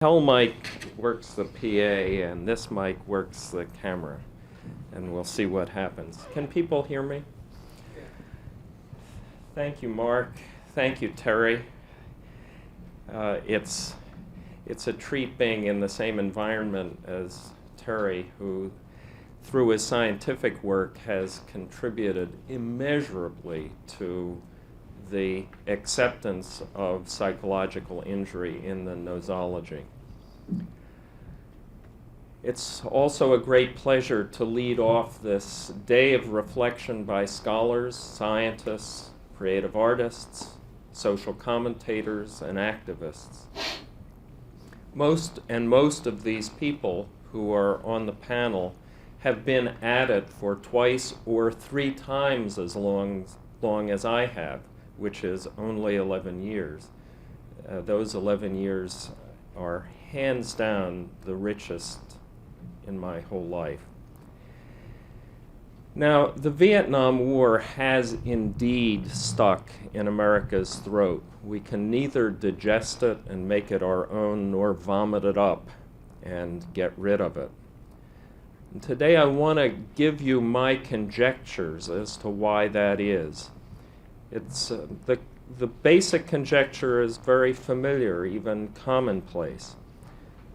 Hell mic works the PA and this mic works the camera, and we'll see what happens. Can people hear me? Thank you, Mark. Thank you, Terry. It's a treat being in the same environment as Terry, who through his scientific work has contributed immeasurably to the acceptance of psychological injury in the nosology. It's also a great pleasure to lead off this day of reflection by scholars, scientists, creative artists, social commentators, and activists. Most of these people who are on the panel have been at it for twice or three times as long as I have, which is only 11 years. Those 11 years are hands down the richest in my whole life. Now, the Vietnam War has indeed stuck in America's throat. We can neither digest it and make it our own nor vomit it up and get rid of it. And today I want to give you my conjectures as to why that is. It's the basic conjecture is very familiar, even commonplace,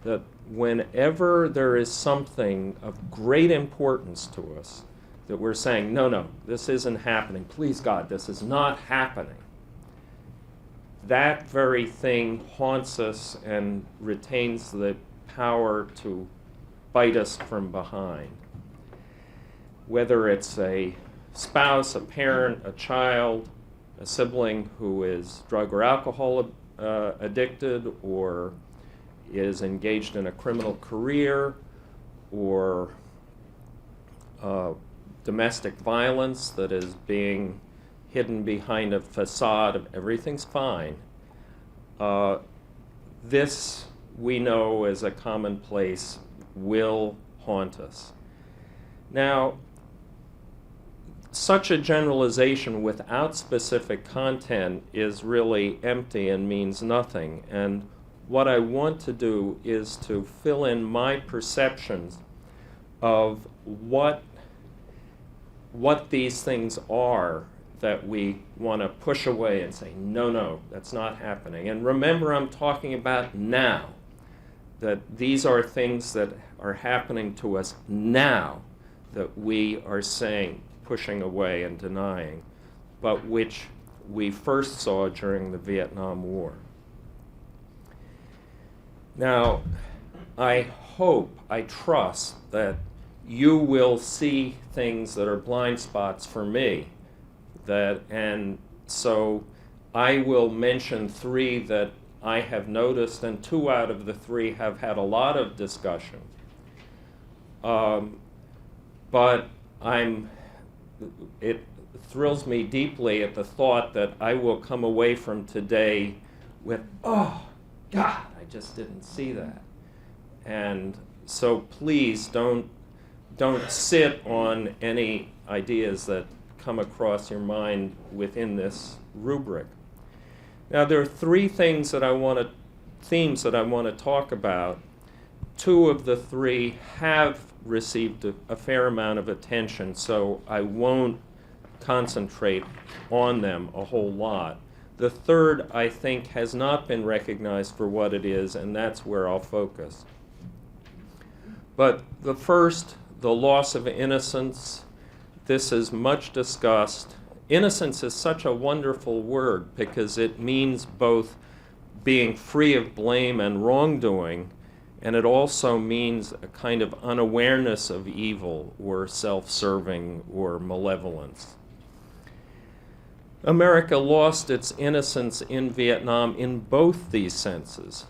that whenever there is something of great importance to us, that we're saying, no, this isn't happening. Please, God, this is not happening. That very thing haunts us and retains the power to bite us from behind. Whether it's a spouse, a parent, a child, a sibling who is drug or alcohol addicted or is engaged in a criminal career or domestic violence that is being hidden behind a facade of everything's fine. This, we know as a commonplace, will haunt us. Now, such a generalization without specific content is really empty and means nothing. And what I want to do is to fill in my perceptions of what these things are that we want to push away and say, no, that's not happening. And remember, I'm talking about now, that these are things that are happening to us now that we are saying, pushing away and denying, but which we first saw during the Vietnam War. Now, I hope, I trust that you will see things that are blind spots for me, and so I will mention three that I have noticed, and two out of the three have had a lot of discussion. But it thrills me deeply at the thought that I will come away from today with, oh, God, I just didn't see that. And so please don't sit on any ideas that come across your mind within this rubric. Now, there are three themes that I want to talk about. Two of the three have received a fair amount of attention, so I won't concentrate on them a whole lot. The third, I think, has not been recognized for what it is, and that's where I'll focus. But the first, the loss of innocence, this is much discussed. Innocence is such a wonderful word because it means both being free of blame and wrongdoing, and it also means a kind of unawareness of evil or self-serving or malevolence. America lost its innocence in Vietnam in both these senses.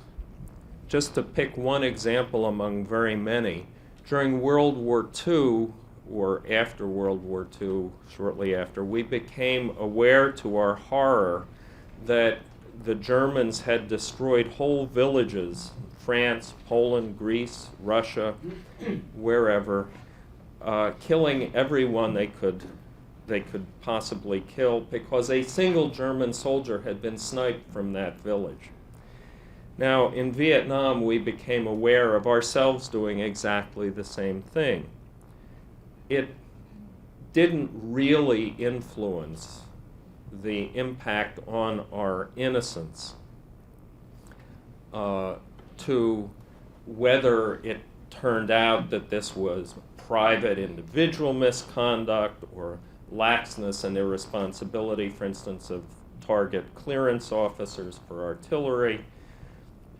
Just to pick one example among very many, during World War II, or after World War II, shortly after, we became aware to our horror that the Germans had destroyed whole villages, France, Poland, Greece, Russia, wherever, killing everyone they could possibly kill because a single German soldier had been sniped from that village. Now, in Vietnam, we became aware of ourselves doing exactly the same thing. It didn't really influence the impact on our innocence to whether it turned out that this was private individual misconduct or laxness and irresponsibility, for instance, of target clearance officers for artillery,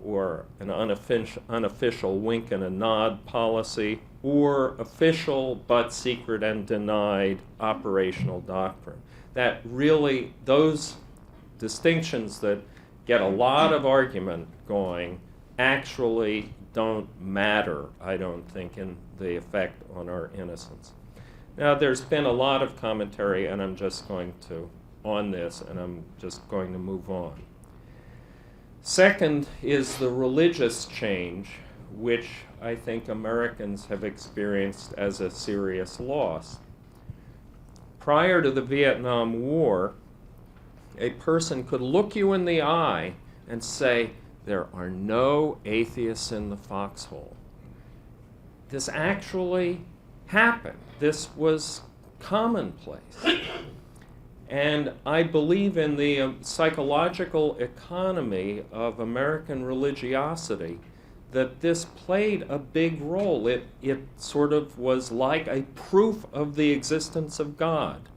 or an unofficial wink and a nod policy, or official but secret and denied operational doctrine. That really, those distinctions that get a lot of argument going actually don't matter, I don't think, in the effect on our innocence. Now, there's been a lot of commentary, and I'm just going to, on this, and I'm just going to move on. Second is the religious change, which I think Americans have experienced as a serious loss. Prior to the Vietnam War, a person could look you in the eye and say, there are no atheists in the foxhole. This actually happened. This was commonplace. And I believe in the psychological economy of American religiosity that this played a big role. It sort of was like a proof of the existence of God,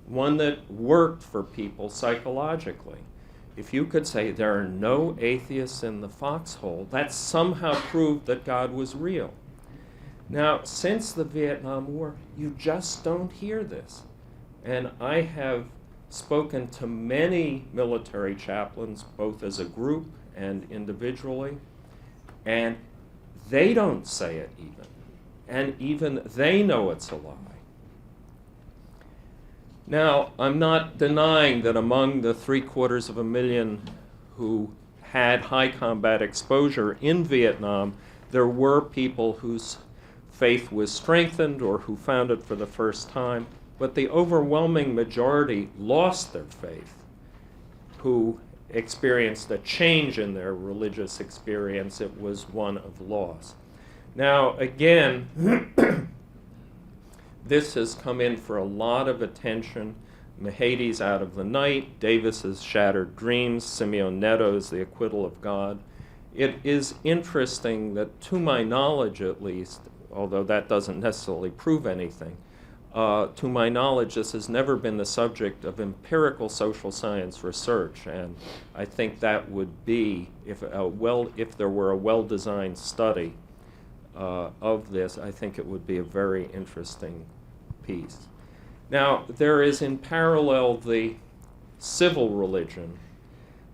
one that worked for people psychologically. If you could say there are no atheists in the foxhole, that somehow proved that God was real. Now, since the Vietnam War, you just don't hear this. And I have spoken to many military chaplains, both as a group and individually, and they don't say it even. And even they know it's a lie. Now, I'm not denying that among the 750,000 who had high combat exposure in Vietnam, there were people whose faith was strengthened or who found it for the first time, but the overwhelming majority lost their faith, who experienced a change in their religious experience. It was one of loss. Now, again, this has come in for a lot of attention. Mahadi's Out of the Night, Davis's Shattered Dreams, Simeon Netto's The Acquittal of God. It is interesting that, to my knowledge at least, although that doesn't necessarily prove anything, to my knowledge, this has never been the subject of empirical social science research, and I think that would be, if there were a well-designed study of this, I think it would be a very interesting piece. Now, there is in parallel the civil religion.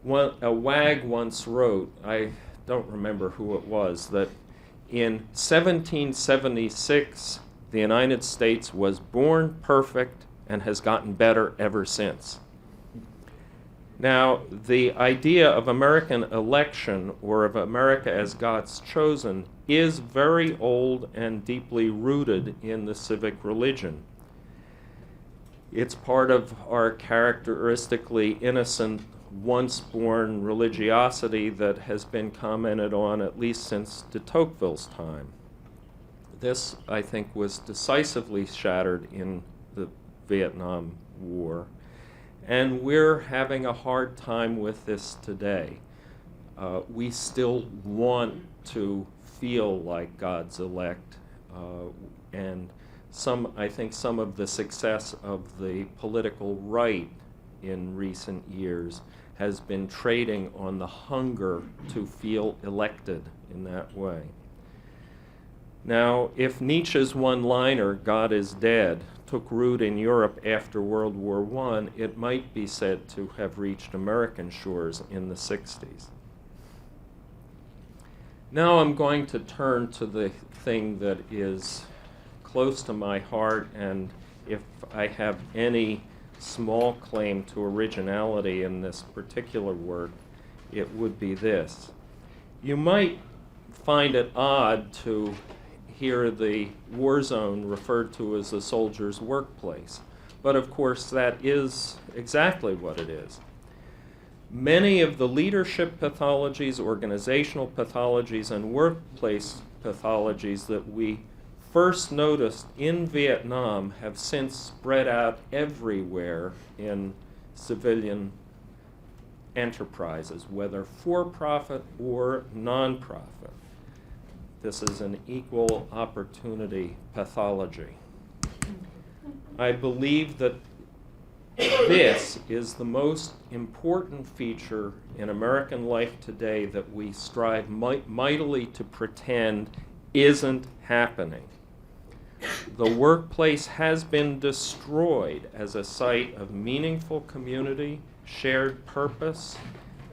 A wag once wrote, I don't remember who it was, that in 1776, the United States was born perfect and has gotten better ever since. Now, the idea of American election, or of America as God's chosen, is very old and deeply rooted in the civic religion. It's part of our characteristically innocent, once-born religiosity that has been commented on at least since de Tocqueville's time. This, I think, was decisively shattered in the Vietnam War, and we're having a hard time with this today. We still want to feel like God's elect, and I think some of the success of the political right in recent years has been trading on the hunger to feel elected in that way. Now, if Nietzsche's one-liner, God is dead, took root in Europe after World War I, it might be said to have reached American shores in the 60s. Now I'm going to turn to the thing that is close to my heart, and if I have any small claim to originality in this particular work, it would be this. You might find it odd to hear the war zone referred to as a soldier's workplace, but of course that is exactly what it is. Many of the leadership pathologies, organizational pathologies, and workplace pathologies that we first noticed in Vietnam have since spread out everywhere in civilian enterprises, whether for-profit or non-profit. This is an equal opportunity pathology. I believe that this is the most important feature in American life today that we strive mightily to pretend isn't happening. The workplace has been destroyed as a site of meaningful community, shared purpose,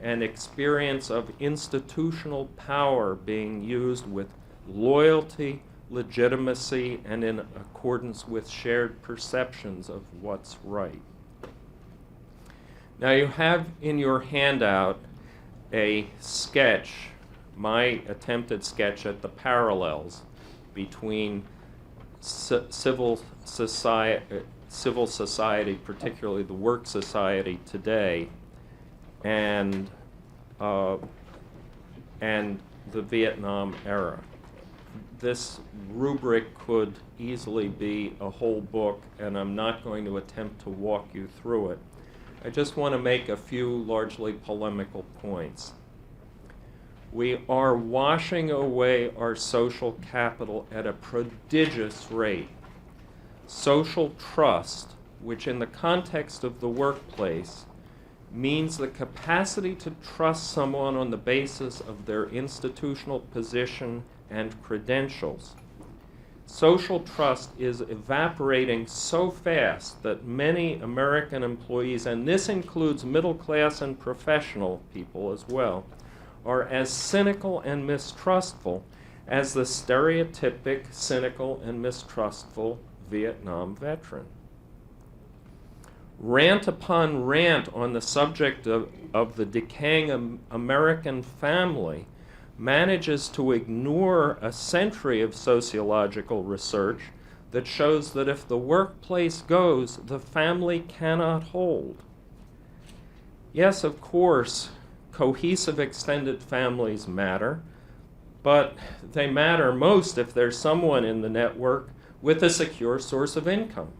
and experience of institutional power being used with loyalty, legitimacy, and in accordance with shared perceptions of what's right. Now you have in your handout a sketch, my attempted sketch at the parallels between civil society, particularly the work society today, and the Vietnam era. This rubric could easily be a whole book, and I'm not going to attempt to walk you through it. I just want to make a few largely polemical points. We are washing away our social capital at a prodigious rate. Social trust, which in the context of the workplace means the capacity to trust someone on the basis of their institutional position and credentials. Social trust is evaporating so fast that many American employees, and this includes middle class and professional people as well, are as cynical and mistrustful as the stereotypic cynical and mistrustful Vietnam veteran. Rant upon rant on the subject of the decaying American family manages to ignore a century of sociological research that shows that if the workplace goes, the family cannot hold. Yes, of course, cohesive extended families matter, but they matter most if there's someone in the network with a secure source of income.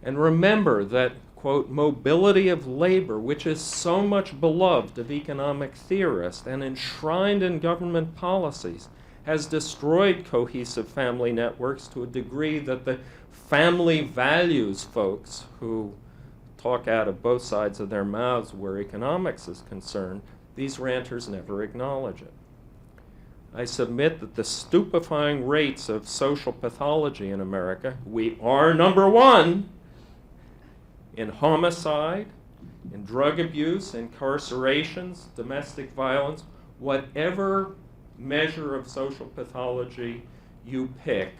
And remember that, quote, mobility of labor, which is so much beloved of economic theorists and enshrined in government policies, has destroyed cohesive family networks to a degree that the family values folks who talk out of both sides of their mouths where economics is concerned, these ranters never acknowledge it. I submit that the stupefying rates of social pathology in America, we are number one in homicide, in drug abuse, incarcerations, domestic violence, whatever measure of social pathology you pick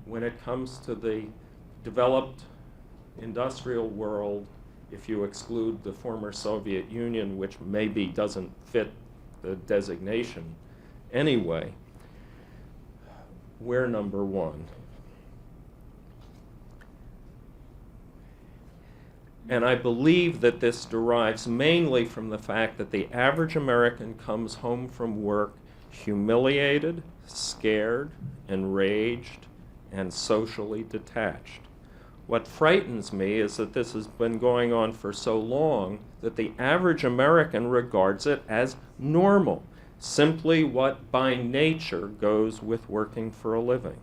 when it comes to the developed industrial world, if you exclude the former Soviet Union, which maybe doesn't fit the designation anyway, we're number one. And I believe that this derives mainly from the fact that the average American comes home from work humiliated, scared, enraged, and socially detached. What frightens me is that this has been going on for so long that the average American regards it as normal, simply what by nature goes with working for a living.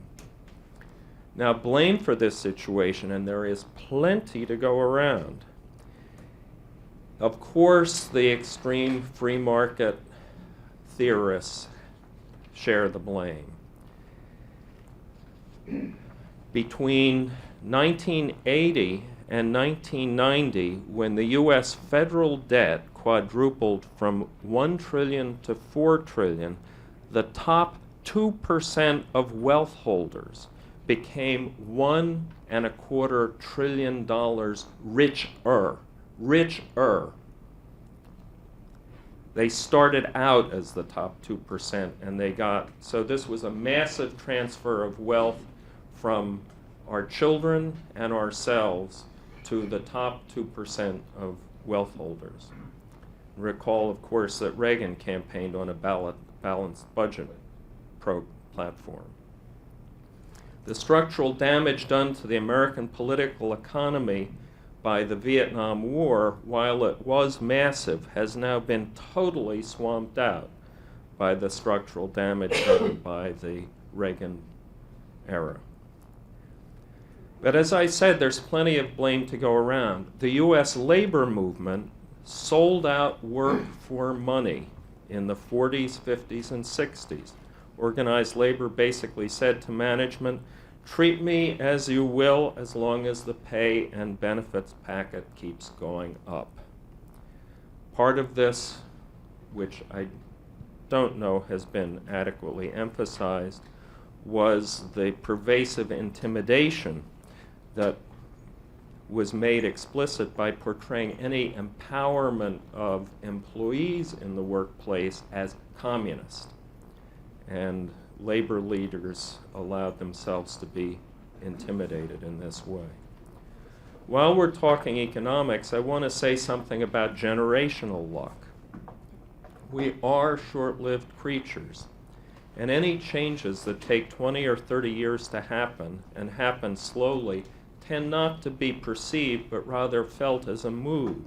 Now, blame for this situation, and there is plenty to go around. Of course, the extreme free market theorists share the blame. Between 1980 and 1990, when the U.S. federal debt quadrupled from $1 trillion to $4 trillion, the top 2% of wealth holders became $1.25 trillion richer. They started out as the top 2%, and so this was a massive transfer of wealth from our children and ourselves to the top 2% of wealth holders. Recall, of course, that Reagan campaigned on a balanced budget platform. The structural damage done to the American political economy by the Vietnam War, while it was massive, has now been totally swamped out by the structural damage done by the Reagan era. But as I said, there's plenty of blame to go around. The U.S. labor movement sold out work for money in the 40s, 50s, and 60s. Organized labor basically said to management, treat me as you will as long as the pay and benefits packet keeps going up. Part of this, which I don't know has been adequately emphasized, was the pervasive intimidation that was made explicit by portraying any empowerment of employees in the workplace as communist. And labor leaders allowed themselves to be intimidated in this way. While we're talking economics, I want to say something about generational luck. We are short-lived creatures, and any changes that take 20 or 30 years to happen, and happen slowly, tend not to be perceived but rather felt as a mood.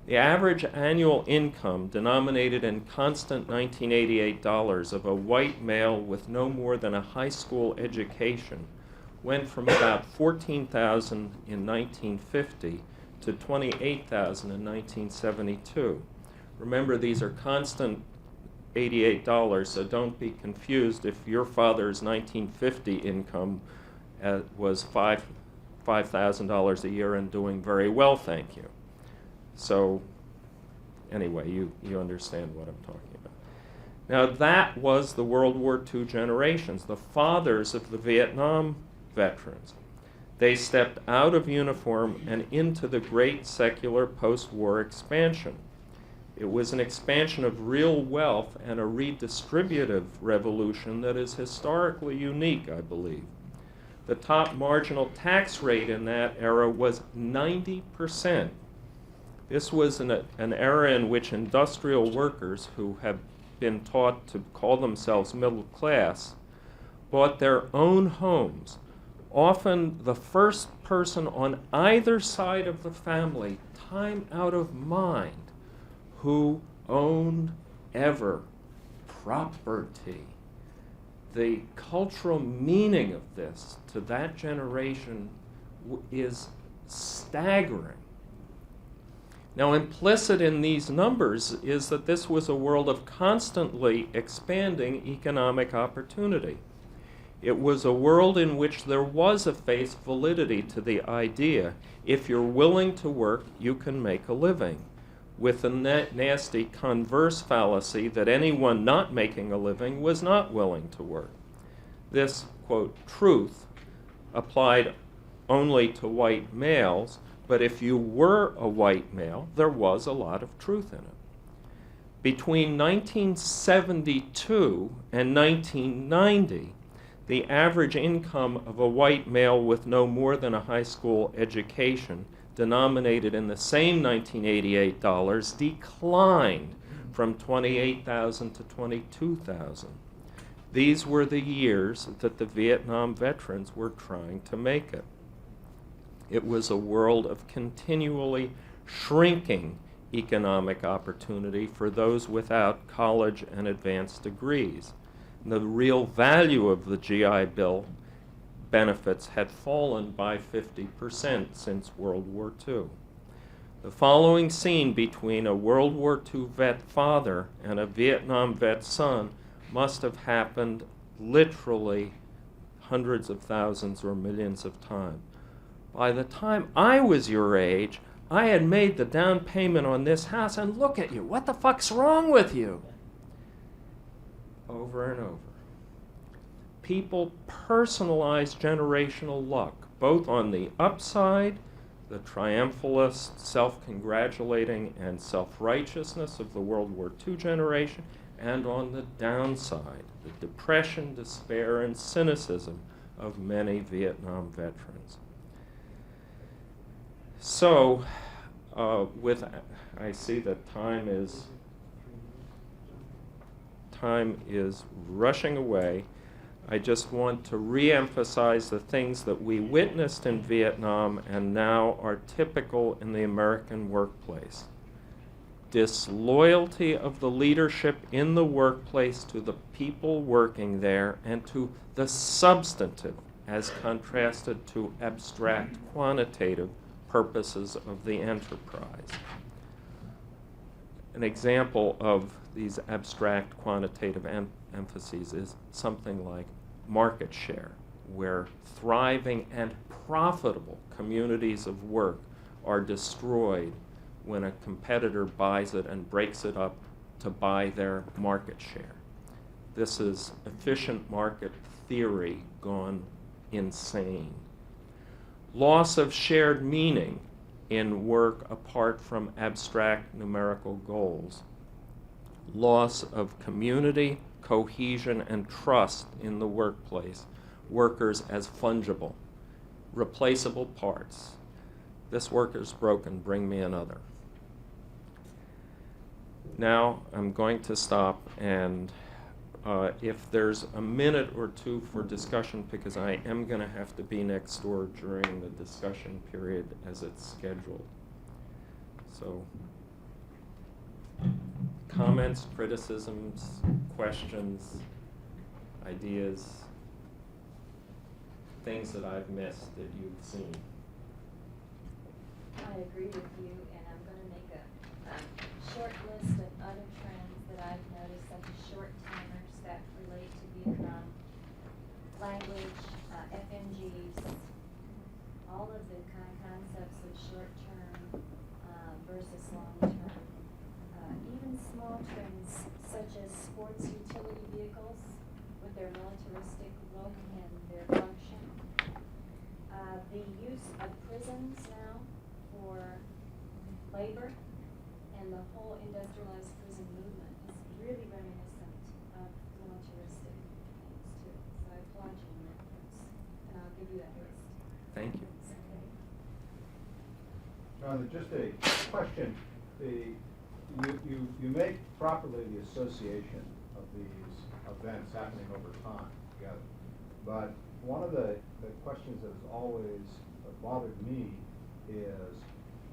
The average annual income denominated in constant $1988 of a white male with no more than a high school education went from about $14,000 in 1950 to $28,000 in 1972. Remember, these are constant $88, so don't be confused if your father's 1950 income was $5,000 a year and doing very well, thank you. So anyway, you understand what I'm talking about. Now that was the World War II generations, the fathers of the Vietnam veterans. They stepped out of uniform and into the great secular post-war expansion. It was an expansion of real wealth and a redistributive revolution that is historically unique, I believe. The top marginal tax rate in that era was 90%. This was an era in which industrial workers who have been taught to call themselves middle class bought their own homes, often the first person on either side of the family, time out of mind, who owned ever property. The cultural meaning of this to that generation is staggering. Now, implicit in these numbers is that this was a world of constantly expanding economic opportunity. It was a world in which there was a face validity to the idea, if you're willing to work, you can make a living, with the nasty converse fallacy that anyone not making a living was not willing to work. This, quote, truth applied only to white males, but if you were a white male, there was a lot of truth in it. Between 1972 and 1990, the average income of a white male with no more than a high school education, denominated in the same $1988, declined from $28,000 to $22,000. These were the years that the Vietnam veterans were trying to make it. It was a world of continually shrinking economic opportunity for those without college and advanced degrees. And the real value of the GI Bill benefits had fallen by 50% since World War II. The following scene between a World War II vet father and a Vietnam vet son must have happened literally hundreds of thousands or millions of times. By the time I was your age, I had made the down payment on this house, and look at you, what the fuck's wrong with you? Over and over. People personalize generational luck, both on the upside, the triumphalist, self-congratulating, and self-righteousness of the World War II generation, and on the downside, the depression, despair, and cynicism of many Vietnam veterans. So, I see that time is rushing away. I just want to re-emphasize the things that we witnessed in Vietnam and now are typical in the American workplace. Disloyalty of the leadership in the workplace to the people working there and to the substantive as contrasted to abstract quantitative purposes of the enterprise. An example of these abstract quantitative emphases is something like market share, where thriving and profitable communities of work are destroyed when a competitor buys it and breaks it up to buy their market share. This is efficient market theory gone insane. Loss of shared meaning in work apart from abstract numerical goals. Loss of community, cohesion, and trust in the workplace. Workers as fungible, replaceable parts. This worker's broken, bring me another. Now I'm going to stop, and if there's a minute or two for discussion, because I am going to have to be next door during the discussion period as it's scheduled. So, comments, criticisms, questions, ideas, things that I've missed that you've seen. I agree with you, and I'm going to make a short list of other trends that I've noticed, such as short timers that relate to Vietnam, language, FMGs, all of the kind of concepts of short-term versus long-term. Even small trends such as sports utility vehicles with their militaristic look and their function. The use of prisons now for labor, and the whole industrialized prison movement is really reminiscent of militaristic things too. So I applaud you in that case, and I'll give you that list. Thank you. Okay. Just a question. You make properly the association of these events happening over time together, but one of the questions that has always bothered me is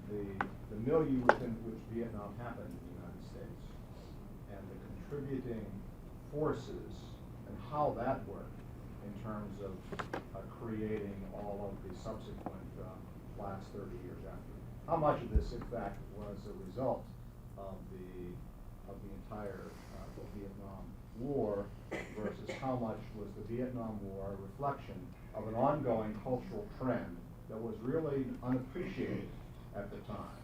the milieu within which Vietnam happened in the United States and the contributing forces and how that worked in terms of creating all of the subsequent last 30 years after. How much of this, in fact, was a result of the entire Vietnam War versus how much was the Vietnam War a reflection of an ongoing cultural trend that was really unappreciated at the time?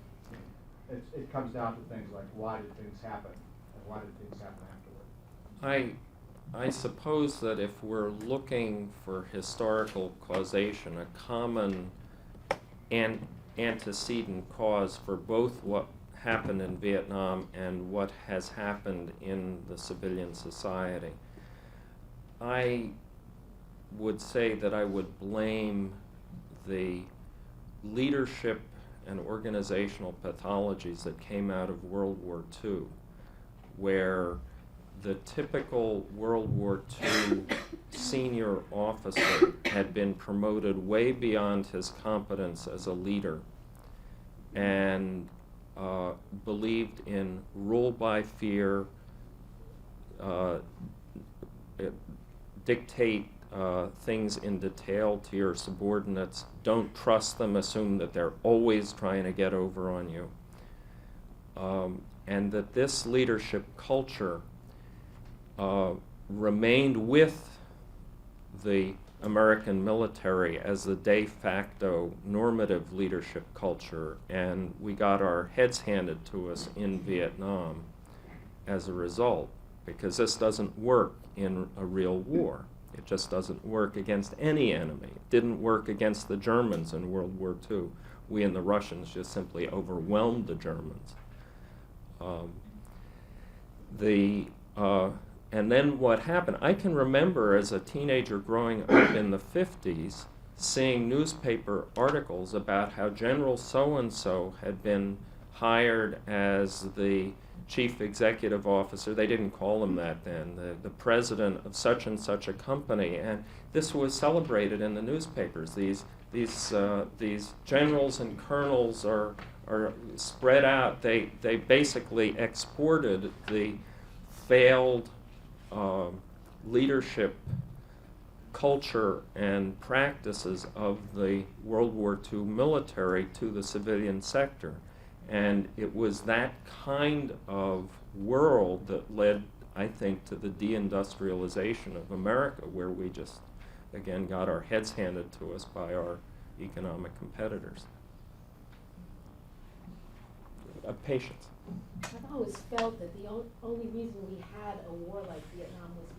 It comes down to things like, why did things happen, and why did things happen afterward? I suppose that if we're looking for historical causation, a common antecedent cause for both what happened in Vietnam and what has happened in the civilian society, I would say that I would blame the leadership and organizational pathologies that came out of World War II, where the typical World War II senior officer had been promoted way beyond his competence as a leader and believed in rule by fear, dictate things in detail to your subordinates, don't trust them, assume that they're always trying to get over on you. And that this leadership culture remained with the American military as the de facto normative leadership culture, and we got our heads handed to us in Vietnam as a result, because this doesn't work in a real war. It just doesn't work against any enemy. It didn't work against the Germans in World War II. We and the Russians just simply overwhelmed the Germans. And then what happened, I can remember as a teenager growing up in the 50s seeing newspaper articles about how General so-and-so had been hired as the chief executive officer. They didn't call him that then, the president of such and such a company, and this was celebrated in the newspapers. These generals and colonels are spread out. They basically exported the failed leadership culture and practices of the World War II military to the civilian sector. And it was that kind of world that led, I think, to the deindustrialization of America, where we just, again, got our heads handed to us by our economic competitors. Patience. I've always felt that the only reason we had a war like Vietnam was